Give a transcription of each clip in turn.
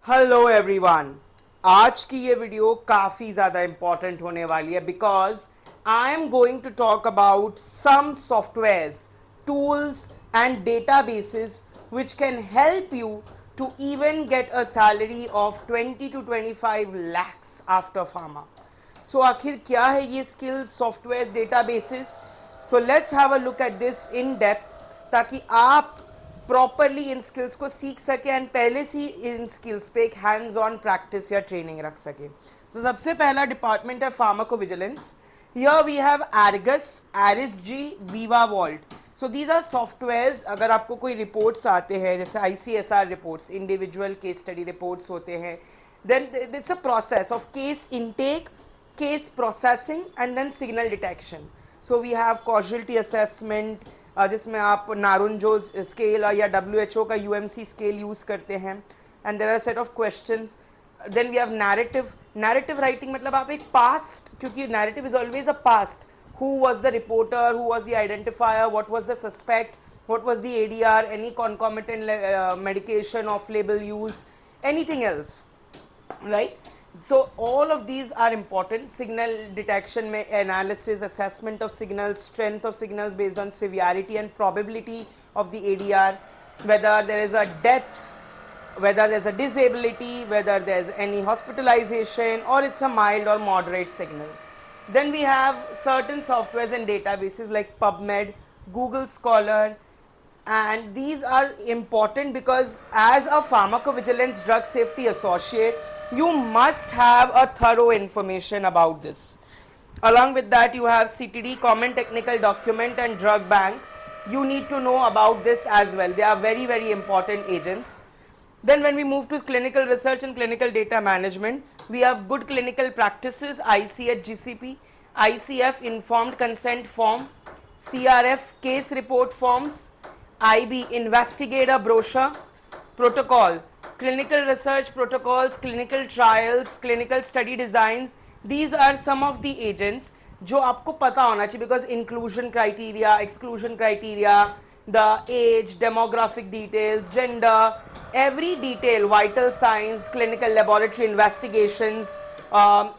Hello everyone. आज की ये वीडियो काफ़ी ज़्यादा इंपॉर्टेंट होने वाली है because I am going to talk about some softwares, tools and databases which can help you to even get a salary of 20 to 25 lakhs after pharma. So आखिर क्या है ये skills, softwares, databases? So let's have a look at this in depth ताकि आप properly in skills को सीख सके and पहले से इन स्किल्स पे एक हैंड्स ऑन प्रैक्टिस या ट्रेनिंग रख सके। तो सबसे पहला डिपार्टमेंट है pharmacovigilance. Here we have Argus, ARISg, Veeva Vault. So these are softwares. अगर आपको कोई रिपोर्ट्स आते हैं जैसे ICSR reports, individual case study reports होते हैं, then it's a process of case intake, case processing and then signal detection. So we have causality assessment जिसमें आप नारुंजो स्केल या WHO का UMC स्केल यूज करते हैं and there are set of questions. Then we have narrative writing, मतलब आप एक past, क्योंकि narrative is always a past, who was the reporter, who was the identifier, what was the suspect, what was the ADR, any concomitant medication, off label use, anything else, right? So all of these are important. Signal detection में analysis, assessment of signals, strength of signals based on severity and probability of the ADR, whether there is a death, whether there's a disability, whether there's any hospitalization, or it's a mild or moderate signal. Then we have certain softwares and databases like PubMed, Google Scholar, and these are important because as a pharmacovigilance drug safety associate, you must have a thorough information about this. Along with that, you have CTD, Common Technical Document, and Drug Bank. You need to know about this as well. They are very, very important agents. Then when we move to clinical research and clinical data management, we have good clinical practices, ICH GCP, ICF informed consent form, CRF case report forms, IB investigator brochure, protocol, clinical research protocols, clinical trials, clinical study designs. These are some of the agents जो आपको पता होना चाहिए because inclusion criteria, exclusion criteria, the age, demographic details, gender, every detail, vital signs, clinical laboratory investigations,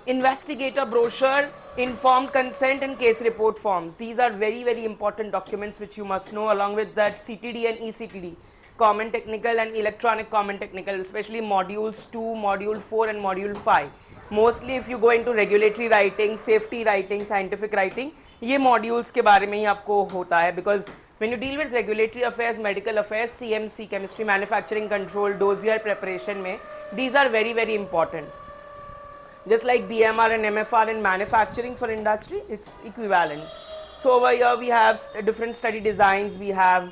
investigator brochure, informed consent and case report forms. These are very, very important documents which you must know. Along with that, CTD and ECTD, Common Technical and Electronic Common Technical, especially modules 2, module 4 and module 5. Mostly if you go into regulatory writing, safety writing, scientific writing, ये modules के बारे में ही आपको होता है because when you deal with regulatory affairs, medical affairs, CMC, chemistry, manufacturing control, dossier preparation में, these are very, very important. Just like BMR and MFR in manufacturing for industry, it's equivalent. So over here we have different study designs, we have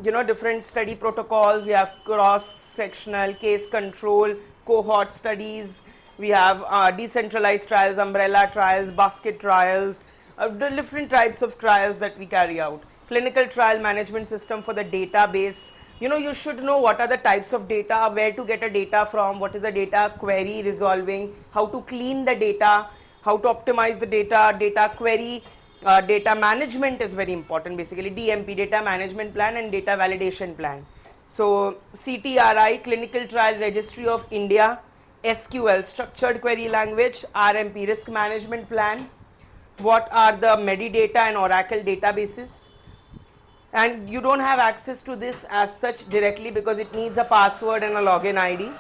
different study protocols, we have cross-sectional case control, cohort studies, we have decentralized trials, umbrella trials, basket trials, the different types of trials that we carry out. Clinical trial management system for the database. You should know what are the types of data, where to get a data from, what is the data query resolving, how to clean the data, how to optimize the data, data query, data management is very important, basically DMP, data management plan, and data validation plan. So CTRI, Clinical Trial Registry of India, SQL, Structured Query Language, RMP, Risk Management Plan, what are the Medidata and Oracle databases. And you don't have access to this as such directly because it needs a password and a login ID.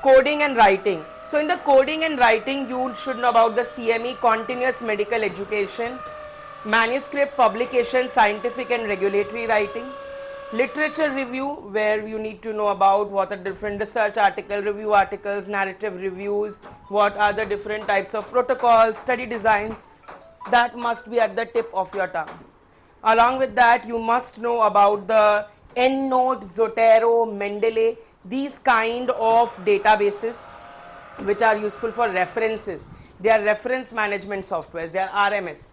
Coding and writing. So in the coding and writing, you should know about the CME, continuous medical education, manuscript publication, scientific and regulatory writing, literature review, where you need to know about what are different research article, review articles, narrative reviews, what are the different types of protocols, study designs. That must be at the tip of your tongue. Along with that, you must know about the EndNote, Zotero, Mendeley, these kind of databases which are useful for references. They are reference management software, they are RMS.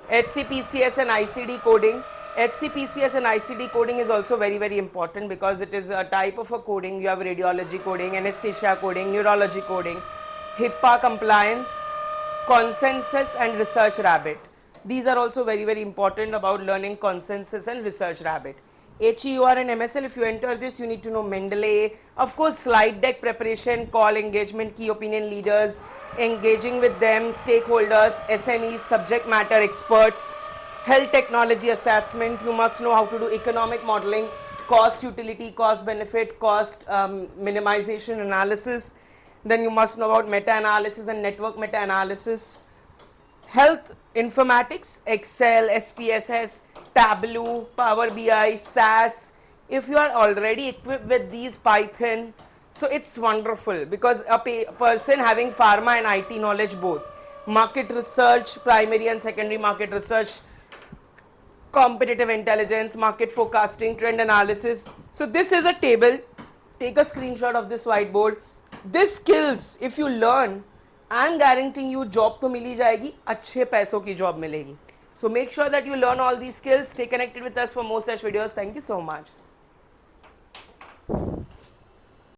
HCPCS and ICD coding. HCPCS and ICD coding is also very, very important because it is a type of a coding. You have radiology coding, anesthesia coding, neurology coding, HIPAA compliance, consensus and research rabbit. These are also very, very important about learning consensus and research rabbit. HEUR and MSL, if you enter this, you need to know Mendeley. Of course, slide deck preparation, call engagement, key opinion leaders, engaging with them, stakeholders, SMEs, subject matter experts, health technology assessment. You must know how to do economic modeling, cost utility, cost benefit, cost minimization analysis. Then you must know about meta-analysis and network meta-analysis. Health informatics, Excel, SPSS, Tableau, Power BI, SAS. If you are already equipped with these Python, so it's wonderful because a person having pharma and IT knowledge both, market research, primary and secondary market research, competitive intelligence, market forecasting, trend analysis. So this is a table. Take a screenshot of this whiteboard. This skills, if you learn, I am guaranteeing you job तो मिल ही जाएगी, अच्छे पैसों की job मिलेगी. So make sure that you learn all the skills. Stay connected with us for more such videos. Thank you so much.